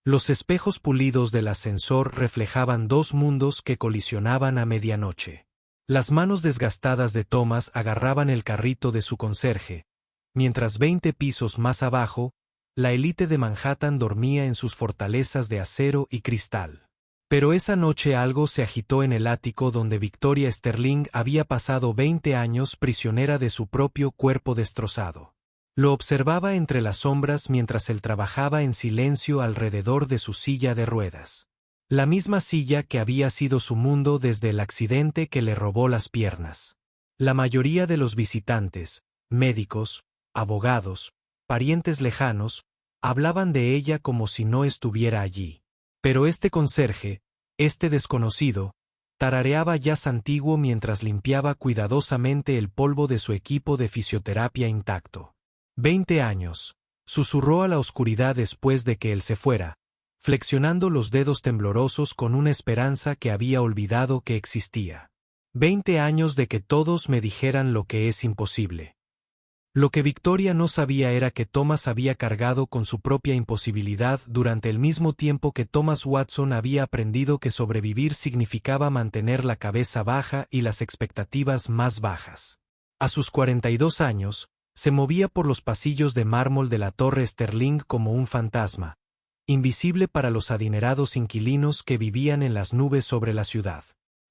Los espejos pulidos del ascensor reflejaban dos mundos que colisionaban a medianoche. Las manos desgastadas de Thomas agarraban el carrito de su conserje, mientras 20 pisos más abajo, la élite de Manhattan dormía en sus fortalezas de acero y cristal. Pero esa noche algo se agitó en el ático donde Victoria Sterling había pasado 20 años prisionera de su propio cuerpo destrozado. Lo observaba entre las sombras mientras él trabajaba en silencio alrededor de su silla de ruedas. La misma silla que había sido su mundo desde el accidente que le robó las piernas. La mayoría de los visitantes, médicos, abogados, parientes lejanos, hablaban de ella como si no estuviera allí. Pero este conserje, este desconocido, tarareaba jazz antiguo mientras limpiaba cuidadosamente el polvo de su equipo de fisioterapia intacto. 20 años, susurró a la oscuridad después de que él se fuera, flexionando los dedos temblorosos con una esperanza que había olvidado que existía. 20 años de que todos me dijeran lo que es imposible. Lo que Victoria no sabía era que Thomas había cargado con su propia imposibilidad durante el mismo tiempo que Thomas Watson había aprendido que sobrevivir significaba mantener la cabeza baja y las expectativas más bajas. A sus 42 años, se movía por los pasillos de mármol de la Torre Sterling como un fantasma, invisible para los adinerados inquilinos que vivían en las nubes sobre la ciudad.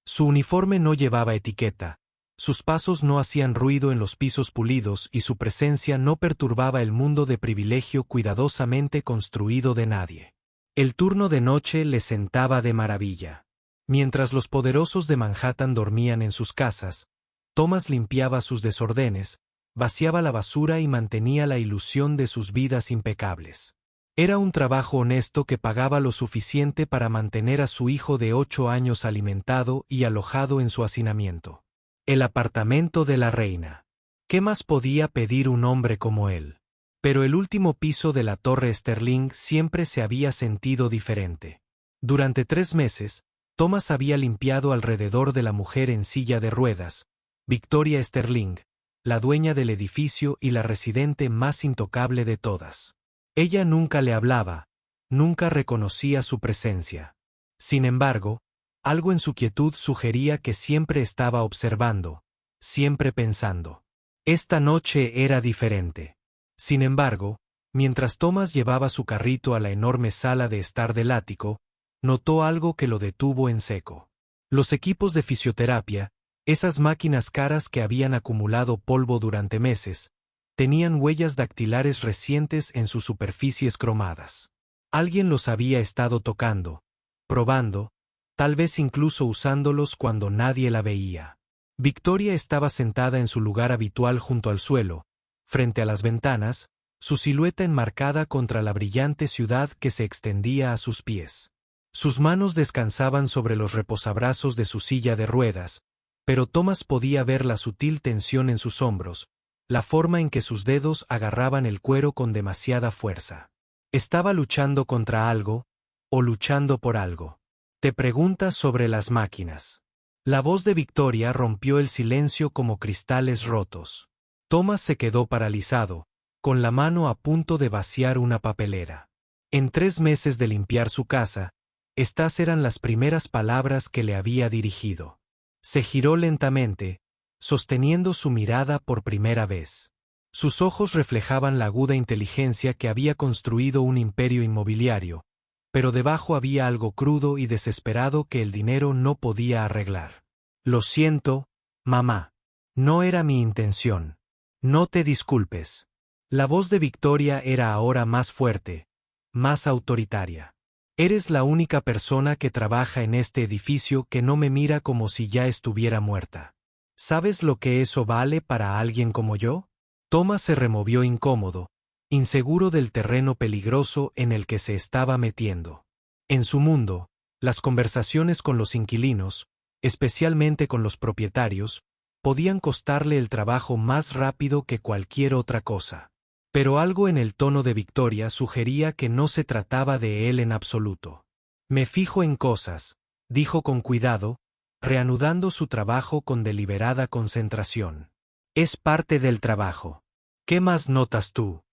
Su uniforme no llevaba etiqueta, sus pasos no hacían ruido en los pisos pulidos y su presencia no perturbaba el mundo de privilegio cuidadosamente construido de nadie. El turno de noche le sentaba de maravilla. Mientras los poderosos de Manhattan dormían en sus casas, Thomas limpiaba sus desordenes, vaciaba la basura y mantenía la ilusión de sus vidas impecables. Era un trabajo honesto que pagaba lo suficiente para mantener a su hijo de 8 años alimentado y alojado en su hacinamiento. El apartamento de la reina. ¿Qué más podía pedir un hombre como él? Pero el último piso de la Torre Sterling siempre se había sentido diferente. Durante 3 meses, Thomas había limpiado alrededor de la mujer en silla de ruedas, Victoria Sterling, la dueña del edificio y la residente más intocable de todas. Ella nunca le hablaba, nunca reconocía su presencia. Sin embargo, algo en su quietud sugería que siempre estaba observando, siempre pensando. Esta noche era diferente. Sin embargo, mientras Thomas llevaba su carrito a la enorme sala de estar del ático, notó algo que lo detuvo en seco. Los equipos de fisioterapia, esas máquinas caras que habían acumulado polvo durante meses, tenían huellas dactilares recientes en sus superficies cromadas. Alguien los había estado tocando, probando, tal vez incluso usándolos cuando nadie la veía. Victoria estaba sentada en su lugar habitual junto al suelo, frente a las ventanas, su silueta enmarcada contra la brillante ciudad que se extendía a sus pies. Sus manos descansaban sobre los reposabrazos de su silla de ruedas, pero Thomas podía ver la sutil tensión en sus hombros, la forma en que sus dedos agarraban el cuero con demasiada fuerza. ¿Estaba luchando contra algo, o luchando por algo? Te preguntas sobre las máquinas. La voz de Victoria rompió el silencio como cristales rotos. Thomas se quedó paralizado, con la mano a punto de vaciar una papelera. En 3 meses de limpiar su casa, estas eran las primeras palabras que le había dirigido. Se giró lentamente, sosteniendo su mirada por primera vez. Sus ojos reflejaban la aguda inteligencia que había construido un imperio inmobiliario, pero debajo había algo crudo y desesperado que el dinero no podía arreglar. Lo siento, mamá. No era mi intención. No te disculpes. La voz de Victoria era ahora más fuerte, más autoritaria. Eres la única persona que trabaja en este edificio que no me mira como si ya estuviera muerta. ¿Sabes lo que eso vale para alguien como yo? Thomas se removió incómodo, inseguro del terreno peligroso en el que se estaba metiendo. En su mundo, las conversaciones con los inquilinos, especialmente con los propietarios, podían costarle el trabajo más rápido que cualquier otra cosa. Pero algo en el tono de Victoria sugería que no se trataba de él en absoluto. Me fijo en cosas, dijo con cuidado, reanudando su trabajo con deliberada concentración. Es parte del trabajo. ¿Qué más notas tú?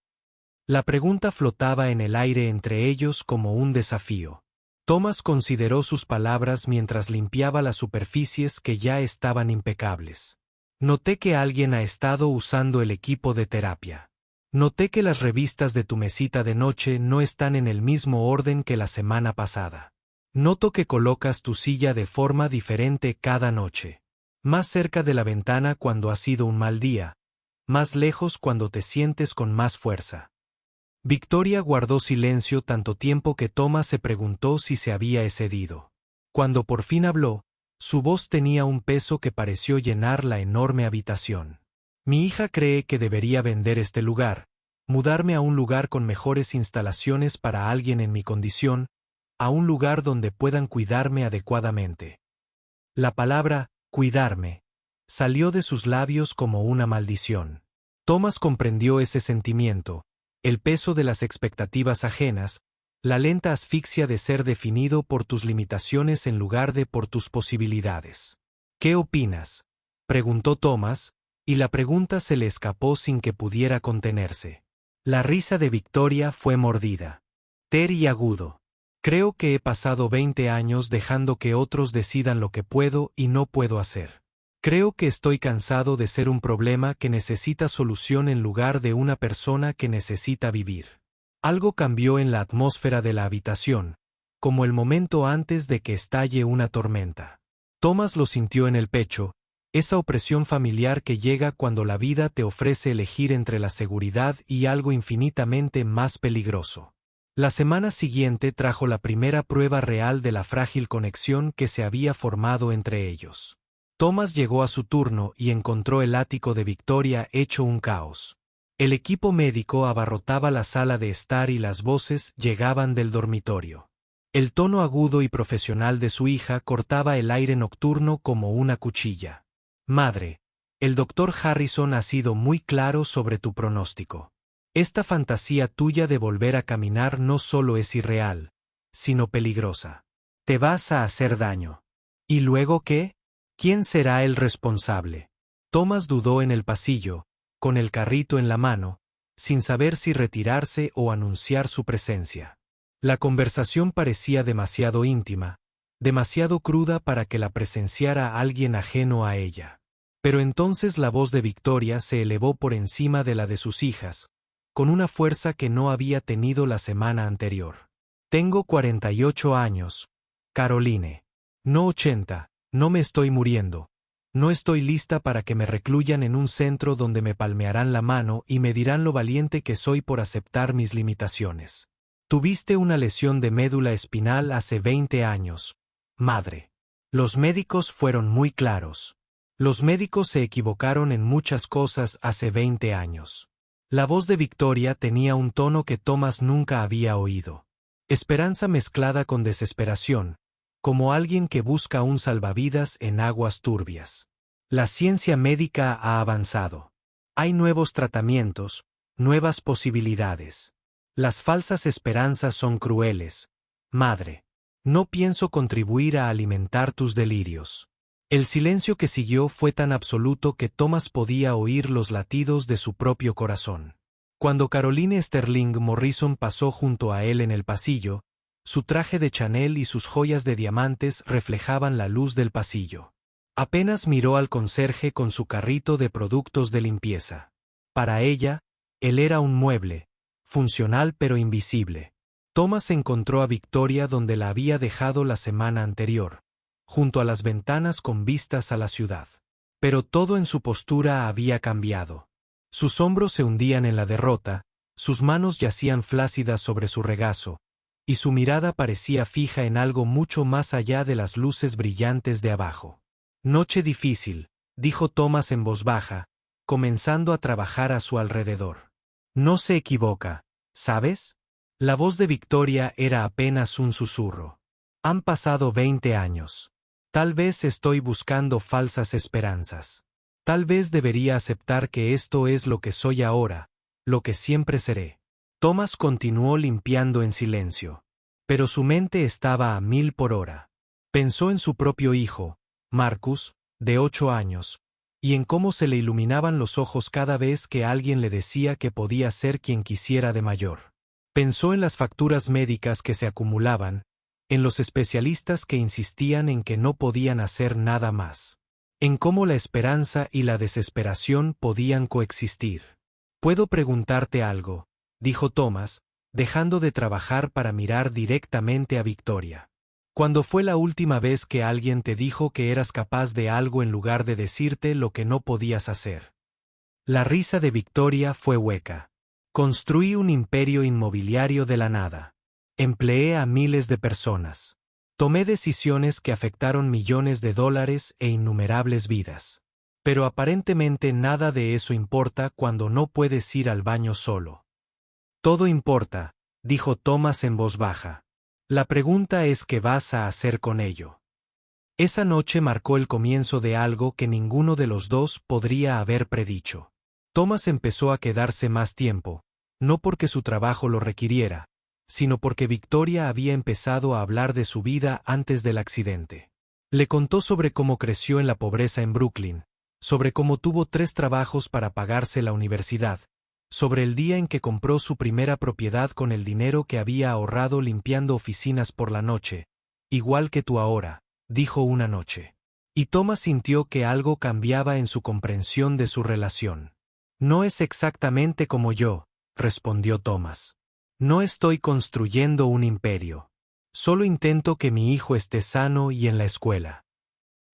La pregunta flotaba en el aire entre ellos como un desafío. Thomas consideró sus palabras mientras limpiaba las superficies que ya estaban impecables. Noté que alguien ha estado usando el equipo de terapia. Noté que las revistas de tu mesita de noche no están en el mismo orden que la semana pasada. Noto que colocas tu silla de forma diferente cada noche. Más cerca de la ventana cuando ha sido un mal día, más lejos cuando te sientes con más fuerza. Victoria guardó silencio tanto tiempo que Thomas se preguntó si se había excedido. Cuando por fin habló, su voz tenía un peso que pareció llenar la enorme habitación. Mi hija cree que debería vender este lugar, mudarme a un lugar con mejores instalaciones para alguien en mi condición, a un lugar donde puedan cuidarme adecuadamente. La palabra, cuidarme, salió de sus labios como una maldición. Thomas comprendió ese sentimiento, el peso de las expectativas ajenas, la lenta asfixia de ser definido por tus limitaciones en lugar de por tus posibilidades. ¿Qué opinas?, preguntó Thomas, y la pregunta se le escapó sin que pudiera contenerse. La risa de Victoria fue mordida. Y agudo. Creo que he pasado 20 años dejando que otros decidan lo que puedo y no puedo hacer. Creo que estoy cansado de ser un problema que necesita solución en lugar de una persona que necesita vivir. Algo cambió en la atmósfera de la habitación, como el momento antes de que estalle una tormenta. Thomas lo sintió en el pecho, esa opresión familiar que llega cuando la vida te ofrece elegir entre la seguridad y algo infinitamente más peligroso. La semana siguiente trajo la primera prueba real de la frágil conexión que se había formado entre ellos. Thomas llegó a su turno y encontró el ático de Victoria hecho un caos. El equipo médico abarrotaba la sala de estar y las voces llegaban del dormitorio. El tono agudo y profesional de su hija cortaba el aire nocturno como una cuchilla. Madre, el doctor Harrison ha sido muy claro sobre tu pronóstico. Esta fantasía tuya de volver a caminar no solo es irreal, sino peligrosa. Te vas a hacer daño. ¿Y luego qué? ¿Quién será el responsable? Thomas dudó en el pasillo, con el carrito en la mano, sin saber si retirarse o anunciar su presencia. La conversación parecía demasiado íntima, demasiado cruda para que la presenciara alguien ajeno a ella. Pero entonces la voz de Victoria se elevó por encima de la de sus hijas, con una fuerza que no había tenido la semana anterior. Tengo 48 años, Caroline. No 80, no me estoy muriendo. No estoy lista para que me recluyan en un centro donde me palmearán la mano y me dirán lo valiente que soy por aceptar mis limitaciones. Tuviste una lesión de médula espinal hace 20 años, madre. Los médicos fueron muy claros. Los médicos se equivocaron en muchas cosas hace 20 años. La voz de Victoria tenía un tono que Thomas nunca había oído. Esperanza mezclada con desesperación, como alguien que busca un salvavidas en aguas turbias. La ciencia médica ha avanzado. Hay nuevos tratamientos, nuevas posibilidades. Las falsas esperanzas son crueles. Madre, no pienso contribuir a alimentar tus delirios. El silencio que siguió fue tan absoluto que Thomas podía oír los latidos de su propio corazón. Cuando Caroline Sterling Morrison pasó junto a él en el pasillo, su traje de Chanel y sus joyas de diamantes reflejaban la luz del pasillo. Apenas miró al conserje con su carrito de productos de limpieza. Para ella, él era un mueble, funcional pero invisible. Thomas encontró a Victoria donde la había dejado la semana anterior, junto a las ventanas con vistas a la ciudad. Pero todo en su postura había cambiado. Sus hombros se hundían en la derrota, sus manos yacían flácidas sobre su regazo, y su mirada parecía fija en algo mucho más allá de las luces brillantes de abajo. Noche difícil, dijo Thomas en voz baja, comenzando a trabajar a su alrededor. No se equivoca, ¿sabes? La voz de Victoria era apenas un susurro. Han pasado 20 años. Tal vez estoy buscando falsas esperanzas. Tal vez debería aceptar que esto es lo que soy ahora, lo que siempre seré. Thomas continuó limpiando en silencio. Pero su mente estaba a 1000 por hora. Pensó en su propio hijo, Marcus, de 8 años, y en cómo se le iluminaban los ojos cada vez que alguien le decía que podía ser quien quisiera de mayor. Pensó en las facturas médicas que se acumulaban, en los especialistas que insistían en que no podían hacer nada más, en cómo la esperanza y la desesperación podían coexistir. «¿Puedo preguntarte algo?», dijo Thomas, dejando de trabajar para mirar directamente a Victoria. «¿Cuándo fue la última vez que alguien te dijo que eras capaz de algo en lugar de decirte lo que no podías hacer?» La risa de Victoria fue hueca. «Construí un imperio inmobiliario de la nada. Empleé a miles de personas. Tomé decisiones que afectaron millones de dólares e innumerables vidas. Pero aparentemente nada de eso importa cuando no puedes ir al baño solo». «Todo importa», dijo Thomas en voz baja. «La pregunta es qué vas a hacer con ello». Esa noche marcó el comienzo de algo que ninguno de los dos podría haber predicho. Thomas empezó a quedarse más tiempo, no porque su trabajo lo requiriera, sino porque Victoria había empezado a hablar de su vida antes del accidente. Le contó sobre cómo creció en la pobreza en Brooklyn, sobre cómo tuvo 3 trabajos para pagarse la universidad, sobre el día en que compró su primera propiedad con el dinero que había ahorrado limpiando oficinas por la noche, igual que tú ahora, dijo una noche. Y Thomas sintió que algo cambiaba en su comprensión de su relación. «No es exactamente como yo», respondió Thomas. «No estoy construyendo un imperio. Solo intento que mi hijo esté sano y en la escuela».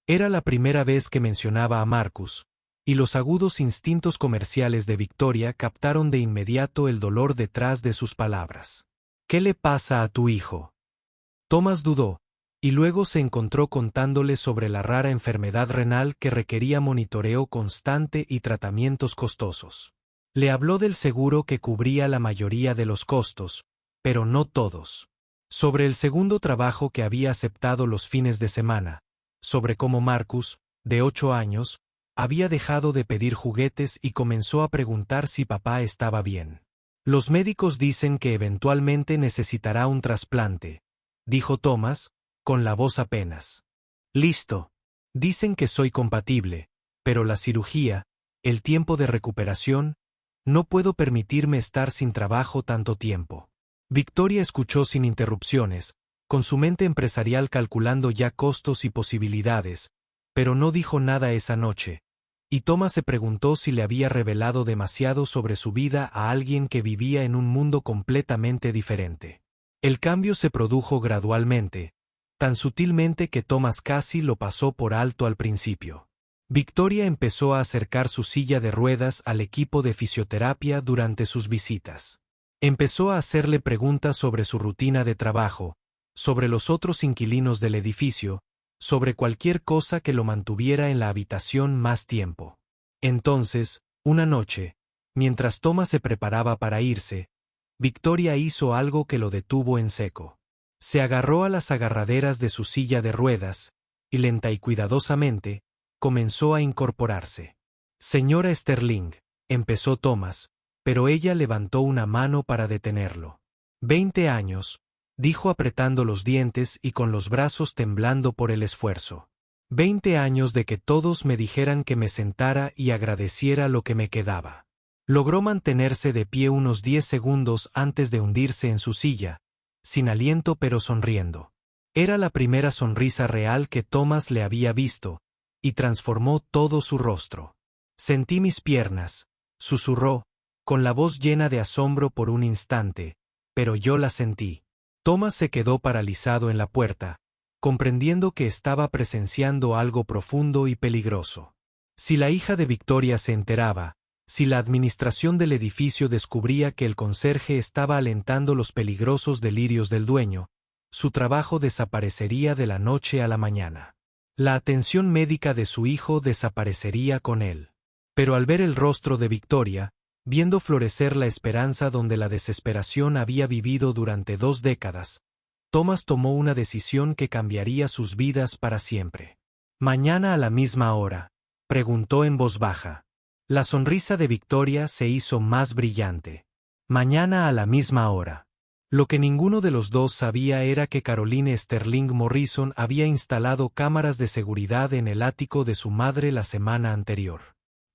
Era la primera vez que mencionaba a Marcus, y los agudos instintos comerciales de Victoria captaron de inmediato el dolor detrás de sus palabras. «¿Qué le pasa a tu hijo?». Thomas dudó, y luego se encontró contándole sobre la rara enfermedad renal que requería monitoreo constante y tratamientos costosos. Le habló del seguro que cubría la mayoría de los costos, pero no todos. Sobre el segundo trabajo que había aceptado los fines de semana, sobre cómo Marcus, de 8 años, había dejado de pedir juguetes y comenzó a preguntar si papá estaba bien. «Los médicos dicen que eventualmente necesitará un trasplante», dijo Thomas, con la voz apenas. «Listo. Dicen que soy compatible, pero la cirugía, el tiempo de recuperación, no puedo permitirme estar sin trabajo tanto tiempo». Victoria escuchó sin interrupciones, con su mente empresarial calculando ya costos y posibilidades, pero no dijo nada esa noche, y Thomas se preguntó si le había revelado demasiado sobre su vida a alguien que vivía en un mundo completamente diferente. El cambio se produjo gradualmente, tan sutilmente que Thomas casi lo pasó por alto al principio. Victoria empezó a acercar su silla de ruedas al equipo de fisioterapia durante sus visitas. Empezó a hacerle preguntas sobre su rutina de trabajo, sobre los otros inquilinos del edificio, sobre cualquier cosa que lo mantuviera en la habitación más tiempo. Entonces, una noche, mientras Thomas se preparaba para irse, Victoria hizo algo que lo detuvo en seco. Se agarró a las agarraderas de su silla de ruedas, y lenta y cuidadosamente, comenzó a incorporarse. «Señora Sterling», empezó Thomas, pero ella levantó una mano para detenerlo. «20 años», dijo apretando los dientes y con los brazos temblando por el esfuerzo. «20 años de que todos me dijeran que me sentara y agradeciera lo que me quedaba». Logró mantenerse de pie unos 10 segundos antes de hundirse en su silla, sin aliento pero sonriendo. Era la primera sonrisa real que Thomas le había visto, y transformó todo su rostro. «Sentí mis piernas», susurró, con la voz llena de asombro por un instante, «pero yo la sentí». Thomas se quedó paralizado en la puerta, comprendiendo que estaba presenciando algo profundo y peligroso. Si la hija de Victoria se enteraba, si la administración del edificio descubría que el conserje estaba alentando los peligrosos delirios del dueño, su trabajo desaparecería de la noche a la mañana. La atención médica de su hijo desaparecería con él. Pero al ver el rostro de Victoria, viendo florecer la esperanza donde la desesperación había vivido durante 2 décadas, Thomas tomó una decisión que cambiaría sus vidas para siempre. «¿Mañana a la misma hora?», preguntó en voz baja. La sonrisa de Victoria se hizo más brillante. «Mañana a la misma hora». Lo que ninguno de los dos sabía era que Caroline Sterling Morrison había instalado cámaras de seguridad en el ático de su madre la semana anterior.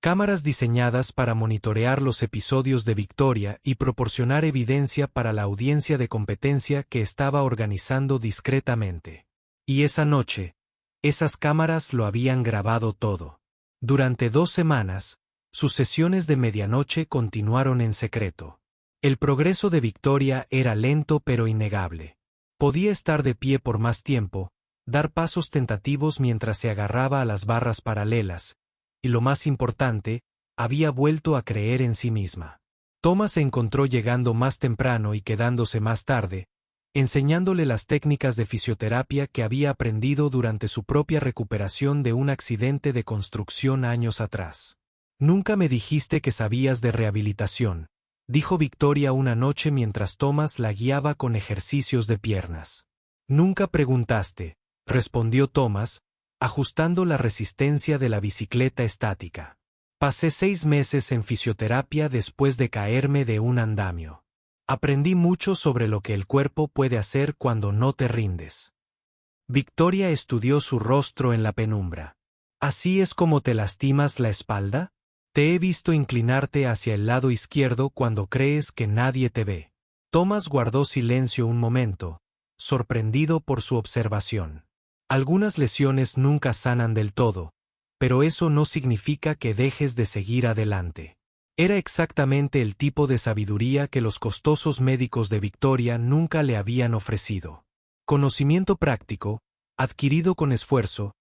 Cámaras diseñadas para monitorear los episodios de Victoria y proporcionar evidencia para la audiencia de competencia que estaba organizando discretamente. Y esa noche, esas cámaras lo habían grabado todo. Durante 2 semanas, sus sesiones de medianoche continuaron en secreto. El progreso de Victoria era lento pero innegable. Podía estar de pie por más tiempo, dar pasos tentativos mientras se agarraba a las barras paralelas, y lo más importante, había vuelto a creer en sí misma. Thomas se encontró llegando más temprano y quedándose más tarde, enseñándole las técnicas de fisioterapia que había aprendido durante su propia recuperación de un accidente de construcción años atrás. «Nunca me dijiste que sabías de rehabilitación», dijo Victoria una noche mientras Thomas la guiaba con ejercicios de piernas. «Nunca preguntaste», respondió Thomas, ajustando la resistencia de la bicicleta estática. «Pasé 6 meses en fisioterapia después de caerme de un andamio. Aprendí mucho sobre lo que el cuerpo puede hacer cuando no te rindes». Victoria estudió su rostro en la penumbra. «¿Así es como te lastimas la espalda? Te he visto inclinarte hacia el lado izquierdo cuando crees que nadie te ve». Thomas guardó silencio un momento, sorprendido por su observación. «Algunas lesiones nunca sanan del todo, pero eso no significa que dejes de seguir adelante». Era exactamente el tipo de sabiduría que los costosos médicos de Victoria nunca le habían ofrecido. Conocimiento práctico, adquirido con esfuerzo,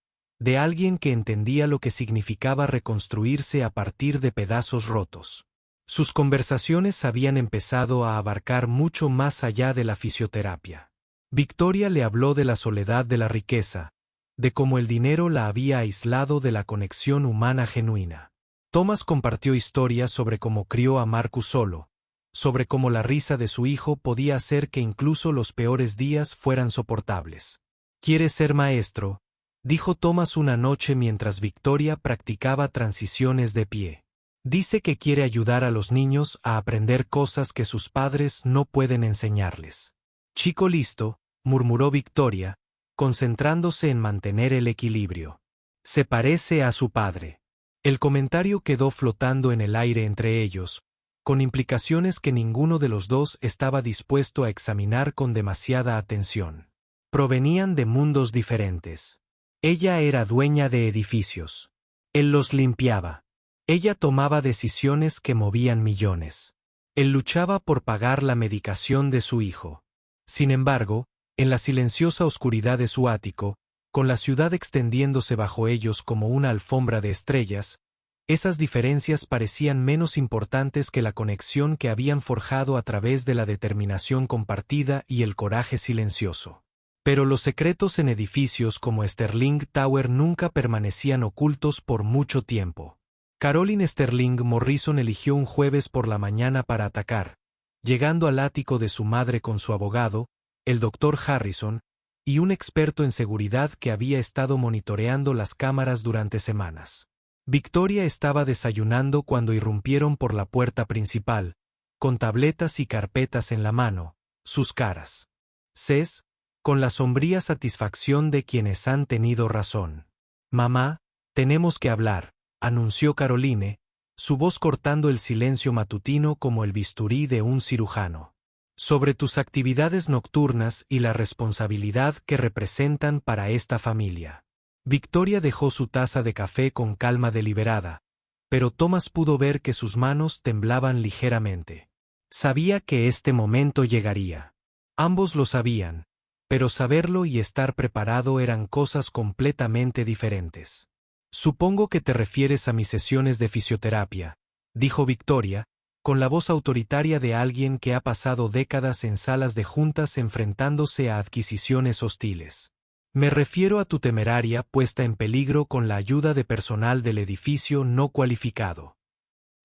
de alguien que entendía lo que significaba reconstruirse a partir de pedazos rotos. Sus conversaciones habían empezado a abarcar mucho más allá de la fisioterapia. Victoria le habló de la soledad de la riqueza, de cómo el dinero la había aislado de la conexión humana genuina. Thomas compartió historias sobre cómo crió a Marcus solo, sobre cómo la risa de su hijo podía hacer que incluso los peores días fueran soportables. «¿Quieres ser maestro?», dijo Thomas una noche mientras Victoria practicaba transiciones de pie. «Dice que quiere ayudar a los niños a aprender cosas que sus padres no pueden enseñarles». «Chico listo», murmuró Victoria, concentrándose en mantener el equilibrio. «Se parece a su padre». El comentario quedó flotando en el aire entre ellos, con implicaciones que ninguno de los dos estaba dispuesto a examinar con demasiada atención. Provenían de mundos diferentes. Ella era dueña de edificios. Él los limpiaba. Ella tomaba decisiones que movían millones. Él luchaba por pagar la medicación de su hijo. Sin embargo, en la silenciosa oscuridad de su ático, con la ciudad extendiéndose bajo ellos como una alfombra de estrellas, esas diferencias parecían menos importantes que la conexión que habían forjado a través de la determinación compartida y el coraje silencioso. Pero los secretos en edificios como Sterling Tower nunca permanecían ocultos por mucho tiempo. Caroline Sterling Morrison eligió un jueves por la mañana para atacar, llegando al ático de su madre con su abogado, el Dr. Harrison, y un experto en seguridad que había estado monitoreando las cámaras durante semanas. Victoria estaba desayunando cuando irrumpieron por la puerta principal, con tabletas y carpetas en la mano, sus caras. Cés, con la sombría satisfacción de quienes han tenido razón. «Mamá, tenemos que hablar», anunció Caroline, su voz cortando el silencio matutino como el bisturí de un cirujano. «Sobre tus actividades nocturnas y la responsabilidad que representan para esta familia». Victoria dejó su taza de café con calma deliberada, pero Thomas pudo ver que sus manos temblaban ligeramente. Sabía que este momento llegaría. Ambos lo sabían, pero saberlo y estar preparado eran cosas completamente diferentes. «Supongo que te refieres a mis sesiones de fisioterapia», dijo Victoria, con la voz autoritaria de alguien que ha pasado décadas en salas de juntas enfrentándose a adquisiciones hostiles. «Me refiero a tu temeraria puesta en peligro con la ayuda de personal del edificio no cualificado».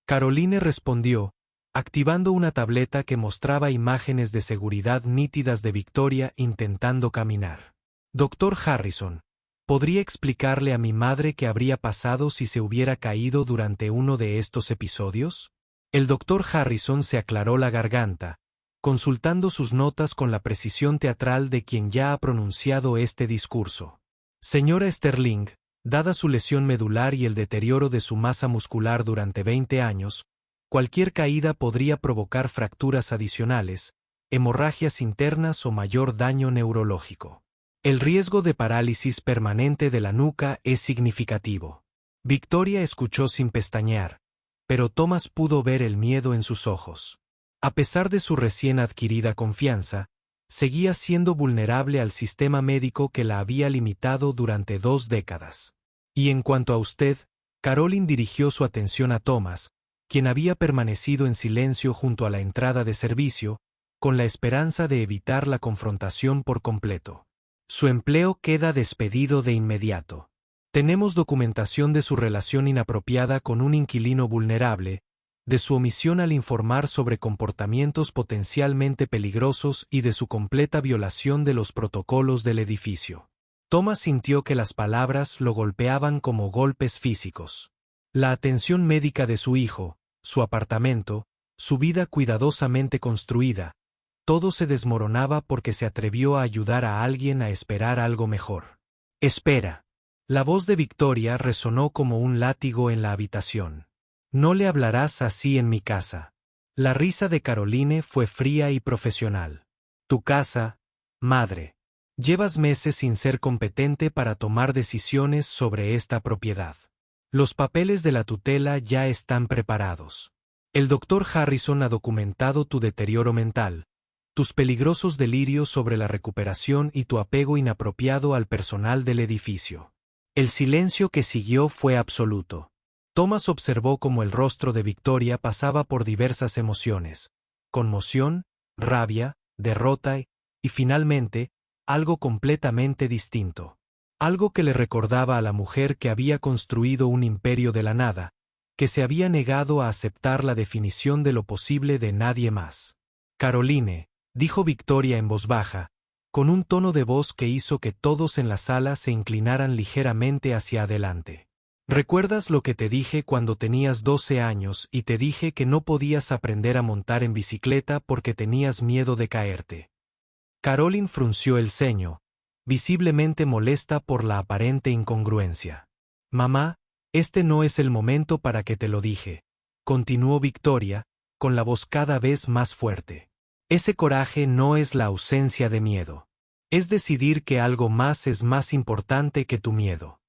Caroline respondió, activando una tableta que mostraba imágenes de seguridad nítidas de Victoria intentando caminar. «Dr. Harrison, ¿podría explicarle a mi madre qué habría pasado si se hubiera caído durante uno de estos episodios?» El Dr. Harrison se aclaró la garganta, consultando sus notas con la precisión teatral de quien ya ha pronunciado este discurso. Señora Sterling, dada su lesión medular y el deterioro de su masa muscular durante 20 años, cualquier caída podría provocar fracturas adicionales, hemorragias internas o mayor daño neurológico. El riesgo de parálisis permanente de la nuca es significativo. Victoria escuchó sin pestañear, pero Thomas pudo ver el miedo en sus ojos. A pesar de su recién adquirida confianza, seguía siendo vulnerable al sistema médico que la había limitado durante 2 décadas. Y en cuanto a usted, Caroline dirigió su atención a Thomas, quien había permanecido en silencio junto a la entrada de servicio, con la esperanza de evitar la confrontación por completo. Su empleo queda despedido de inmediato. Tenemos documentación de su relación inapropiada con un inquilino vulnerable, de su omisión al informar sobre comportamientos potencialmente peligrosos y de su completa violación de los protocolos del edificio. Thomas sintió que las palabras lo golpeaban como golpes físicos. La atención médica de su hijo, su apartamento, su vida cuidadosamente construida, todo se desmoronaba porque se atrevió a ayudar a alguien a esperar algo mejor. Espera. La voz de Victoria resonó como un látigo en la habitación. No le hablarás así en mi casa. La risa de Caroline fue fría y profesional. Tu casa, madre. Llevas meses sin ser competente para tomar decisiones sobre esta propiedad. Los papeles de la tutela ya están preparados. El doctor Harrison ha documentado tu deterioro mental, tus peligrosos delirios sobre la recuperación y tu apego inapropiado al personal del edificio. El silencio que siguió fue absoluto. Thomas observó cómo el rostro de Victoria pasaba por diversas emociones: conmoción, rabia, derrota y finalmente, algo completamente distinto. Algo que le recordaba a la mujer que había construido un imperio de la nada, que se había negado a aceptar la definición de lo posible de nadie más. Caroline, dijo Victoria en voz baja, con un tono de voz que hizo que todos en la sala se inclinaran ligeramente hacia adelante. ¿Recuerdas lo que te dije cuando tenías 12 años y te dije que no podías aprender a montar en bicicleta porque tenías miedo de caerte? Caroline frunció el ceño, visiblemente molesta por la aparente incongruencia. Mamá, este no es el momento para que te lo dije, continuó Victoria, con la voz cada vez más fuerte. Ese coraje no es la ausencia de miedo. Es decidir que algo más es más importante que tu miedo.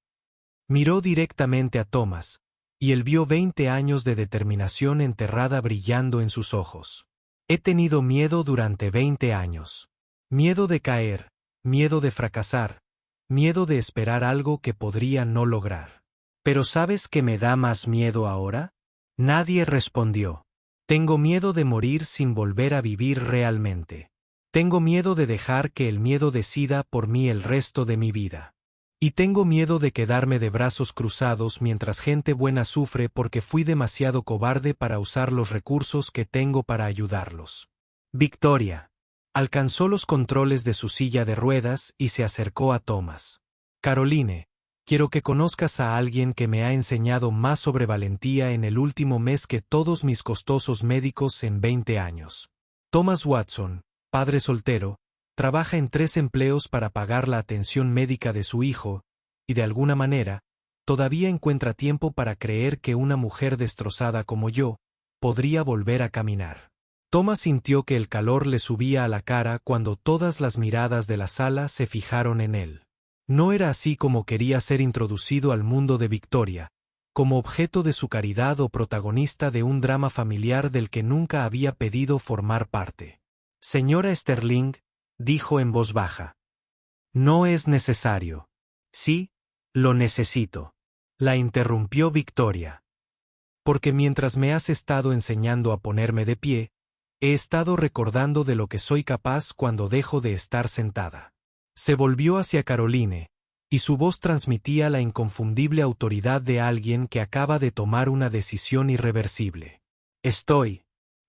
Miró directamente a Thomas, y él vio 20 años de determinación enterrada brillando en sus ojos. He tenido miedo durante 20 años. Miedo de caer, miedo de fracasar, miedo de esperar algo que podría no lograr. ¿Pero sabes qué me da más miedo ahora? Nadie respondió. Tengo miedo de morir sin volver a vivir realmente. Tengo miedo de dejar que el miedo decida por mí el resto de mi vida. Y tengo miedo de quedarme de brazos cruzados mientras gente buena sufre porque fui demasiado cobarde para usar los recursos que tengo para ayudarlos. Victoria alcanzó los controles de su silla de ruedas y se acercó a Thomas. Caroline, quiero que conozcas a alguien que me ha enseñado más sobre valentía en el último mes que todos mis costosos médicos en 20 años. Thomas Watson, padre soltero, trabaja en 3 empleos para pagar la atención médica de su hijo, y de alguna manera, todavía encuentra tiempo para creer que una mujer destrozada como yo podría volver a caminar. Thomas sintió que el calor le subía a la cara cuando todas las miradas de la sala se fijaron en él. No era así como quería ser introducido al mundo de Victoria, como objeto de su caridad o protagonista de un drama familiar del que nunca había pedido formar parte. Señora Sterling, dijo en voz baja. No es necesario. Sí, lo necesito. La interrumpió Victoria. Porque mientras me has estado enseñando a ponerme de pie, he estado recordando de lo que soy capaz cuando dejo de estar sentada. Se volvió hacia Caroline, y su voz transmitía la inconfundible autoridad de alguien que acaba de tomar una decisión irreversible. Estoy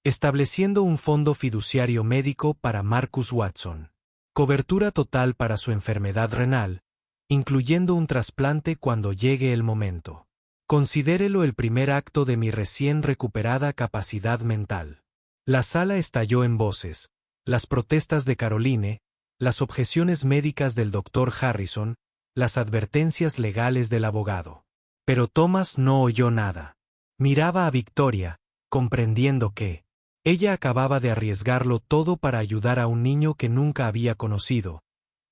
estableciendo un fondo fiduciario médico para Marcus Watson. Cobertura total para su enfermedad renal, incluyendo un trasplante cuando llegue el momento. Considérelo el primer acto de mi recién recuperada capacidad mental. La sala estalló en voces, las protestas de Caroline, las objeciones médicas del doctor Harrison, las advertencias legales del abogado. Pero Thomas no oyó nada. Miraba a Victoria, comprendiendo que ella acababa de arriesgarlo todo para ayudar a un niño que nunca había conocido,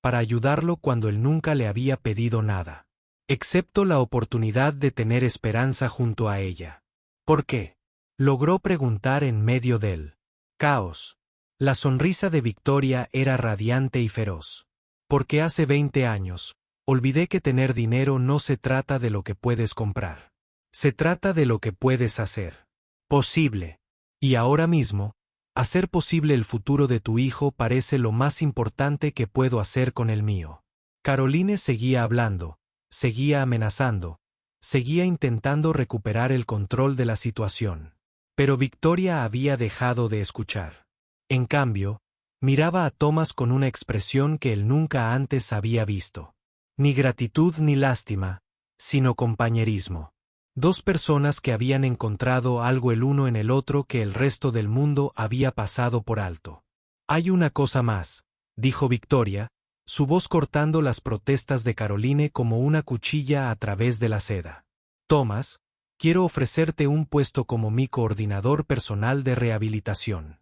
para ayudarlo cuando él nunca le había pedido nada, excepto la oportunidad de tener esperanza junto a ella. ¿Por qué? Logró preguntar en medio del caos. La sonrisa de Victoria era radiante y feroz. Porque hace 20 años, olvidé que tener dinero no se trata de lo que puedes comprar. Se trata de lo que puedes hacer posible. Y ahora mismo, hacer posible el futuro de tu hijo parece lo más importante que puedo hacer con el mío. Caroline seguía hablando, seguía amenazando, seguía intentando recuperar el control de la situación. Pero Victoria había dejado de escuchar. En cambio, miraba a Thomas con una expresión que él nunca antes había visto. Ni gratitud ni lástima, sino compañerismo. Dos personas que habían encontrado algo el uno en el otro que el resto del mundo había pasado por alto. Hay una cosa más, dijo Victoria, su voz cortando las protestas de Caroline como una cuchilla a través de la seda. Thomas, quiero ofrecerte un puesto como mi coordinador personal de rehabilitación.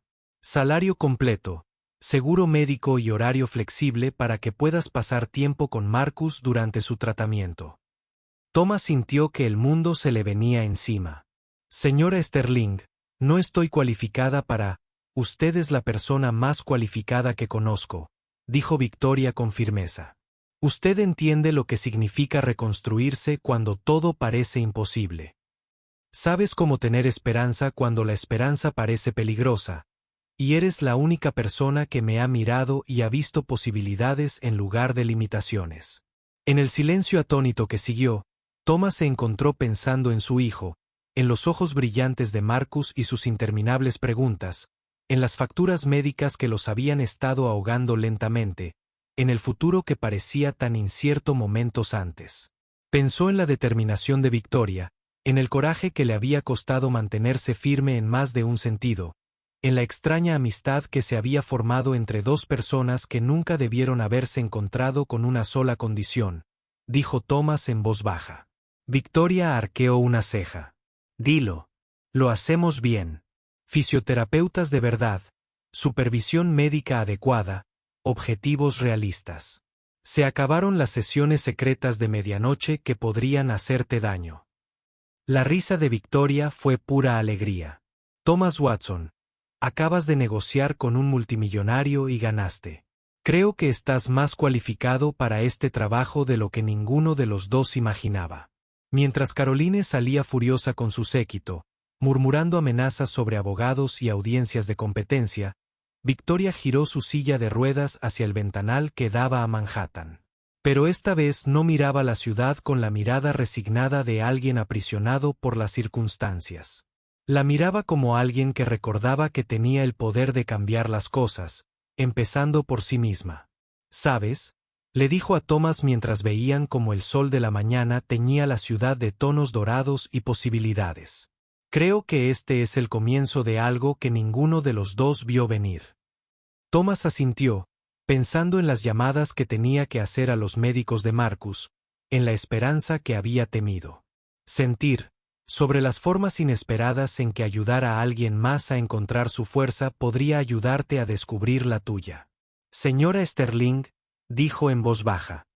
Salario completo, seguro médico y horario flexible para que puedas pasar tiempo con Marcus durante su tratamiento. Thomas sintió que el mundo se le venía encima. Señora Sterling, no estoy cualificada para... Usted es la persona más cualificada que conozco, dijo Victoria con firmeza. Usted entiende lo que significa reconstruirse cuando todo parece imposible. Sabes cómo tener esperanza cuando la esperanza parece peligrosa, y eres la única persona que me ha mirado y ha visto posibilidades en lugar de limitaciones. En el silencio atónito que siguió, Thomas se encontró pensando en su hijo, en los ojos brillantes de Marcus y sus interminables preguntas, en las facturas médicas que los habían estado ahogando lentamente, en el futuro que parecía tan incierto momentos antes. Pensó en la determinación de Victoria, en el coraje que le había costado mantenerse firme en más de un sentido, en la extraña amistad que se había formado entre dos personas que nunca debieron haberse encontrado con una sola condición, dijo Thomas en voz baja. Victoria arqueó una ceja. Dilo. Lo hacemos bien. Fisioterapeutas de verdad, supervisión médica adecuada, objetivos realistas. Se acabaron las sesiones secretas de medianoche que podrían hacerte daño. La risa de Victoria fue pura alegría. Thomas Watson, acabas de negociar con un multimillonario y ganaste. Creo que estás más cualificado para este trabajo de lo que ninguno de los dos imaginaba. Mientras Caroline salía furiosa con su séquito, murmurando amenazas sobre abogados y audiencias de competencia, Victoria giró su silla de ruedas hacia el ventanal que daba a Manhattan. Pero esta vez no miraba la ciudad con la mirada resignada de alguien aprisionado por las circunstancias. La miraba como alguien que recordaba que tenía el poder de cambiar las cosas, empezando por sí misma. ¿Sabes?, le dijo a Thomas mientras veían cómo el sol de la mañana teñía la ciudad de tonos dorados y posibilidades. Creo que este es el comienzo de algo que ninguno de los dos vio venir. Thomas asintió, pensando en las llamadas que tenía que hacer a los médicos de Marcus, en la esperanza que había temido. Sentir, sobre las formas inesperadas en que ayudar a alguien más a encontrar su fuerza podría ayudarte a descubrir la tuya. Señora Sterling, dijo en voz baja.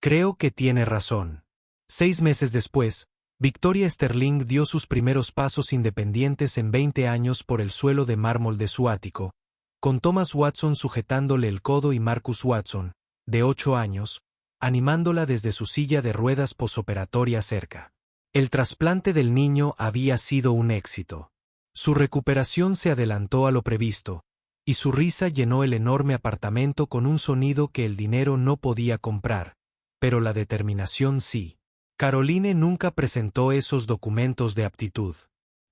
Creo que tiene razón. 6 meses después, Victoria Sterling dio sus primeros pasos independientes en 20 años por el suelo de mármol de su ático, con Thomas Watson sujetándole el codo y Marcus Watson, de 8 años, animándola desde su silla de ruedas posoperatoria cerca. El trasplante del niño había sido un éxito. Su recuperación se adelantó a lo previsto, y su risa llenó el enorme apartamento con un sonido que el dinero no podía comprar, pero la determinación sí. Caroline nunca presentó esos documentos de aptitud.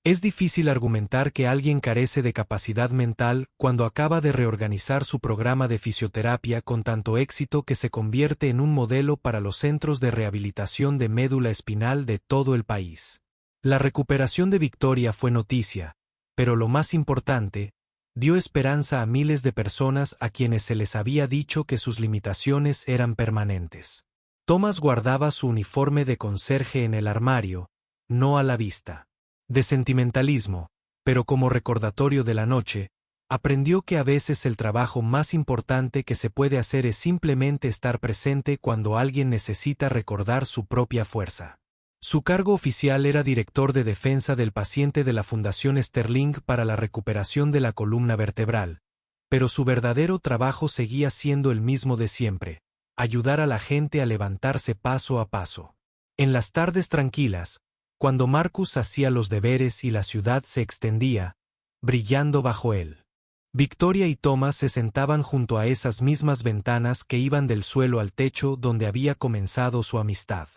Es difícil argumentar que alguien carece de capacidad mental cuando acaba de reorganizar su programa de fisioterapia con tanto éxito que se convierte en un modelo para los centros de rehabilitación de médula espinal de todo el país. La recuperación de Victoria fue noticia, pero lo más importante, dio esperanza a miles de personas a quienes se les había dicho que sus limitaciones eran permanentes. Thomas guardaba su uniforme de conserje en el armario, no a la vista. De sentimentalismo, pero como recordatorio de la noche, aprendió que a veces el trabajo más importante que se puede hacer es simplemente estar presente cuando alguien necesita recordar su propia fuerza. Su cargo oficial era director de defensa del paciente de la Fundación Sterling para la recuperación de la columna vertebral, pero su verdadero trabajo seguía siendo el mismo de siempre: ayudar a la gente a levantarse paso a paso. En las tardes tranquilas, cuando Marcus hacía los deberes y la ciudad se extendía, brillando bajo él, Victoria y Thomas se sentaban junto a esas mismas ventanas que iban del suelo al techo donde había comenzado su amistad.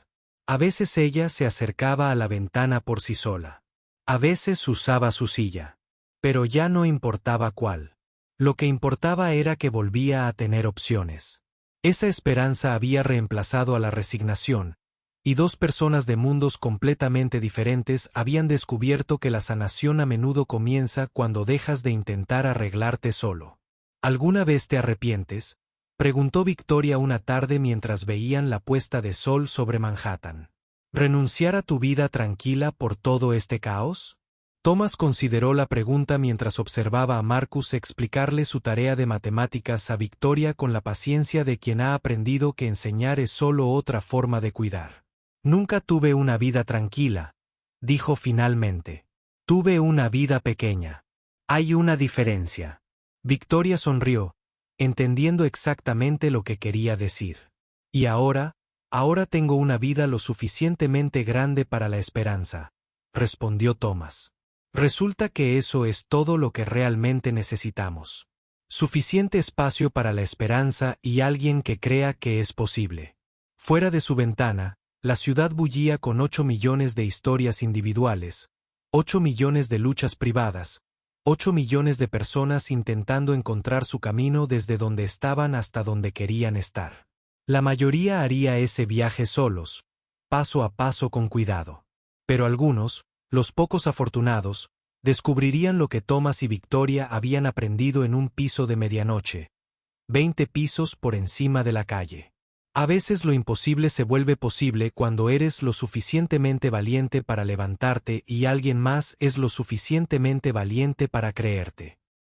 A veces ella se acercaba a la ventana por sí sola. A veces usaba su silla. Pero ya no importaba cuál. Lo que importaba era que volvía a tener opciones. Esa esperanza había reemplazado a la resignación, y dos personas de mundos completamente diferentes habían descubierto que la sanación a menudo comienza cuando dejas de intentar arreglarte solo. ¿Alguna vez te arrepientes?, preguntó Victoria una tarde mientras veían la puesta de sol sobre Manhattan. ¿Renunciar a tu vida tranquila por todo este caos? Thomas consideró la pregunta mientras observaba a Marcus explicarle su tarea de matemáticas a Victoria con la paciencia de quien ha aprendido que enseñar es solo otra forma de cuidar. Nunca tuve una vida tranquila, dijo finalmente. Tuve una vida pequeña. Hay una diferencia. Victoria sonrió, entendiendo exactamente lo que quería decir. Y ahora tengo una vida lo suficientemente grande para la esperanza, respondió Thomas. Resulta que eso es todo lo que realmente necesitamos. Suficiente espacio para la esperanza y alguien que crea que es posible. Fuera de su ventana, la ciudad bullía con 8 millones de historias individuales, 8 millones de luchas privadas, 8 millones de personas intentando encontrar su camino desde donde estaban hasta donde querían estar. La mayoría haría ese viaje solos, paso a paso con cuidado. Pero algunos, los pocos afortunados, descubrirían lo que Thomas y Victoria habían aprendido en un piso de medianoche, 20 pisos por encima de la calle. A veces lo imposible se vuelve posible cuando eres lo suficientemente valiente para levantarte y alguien más es lo suficientemente valiente para creerte.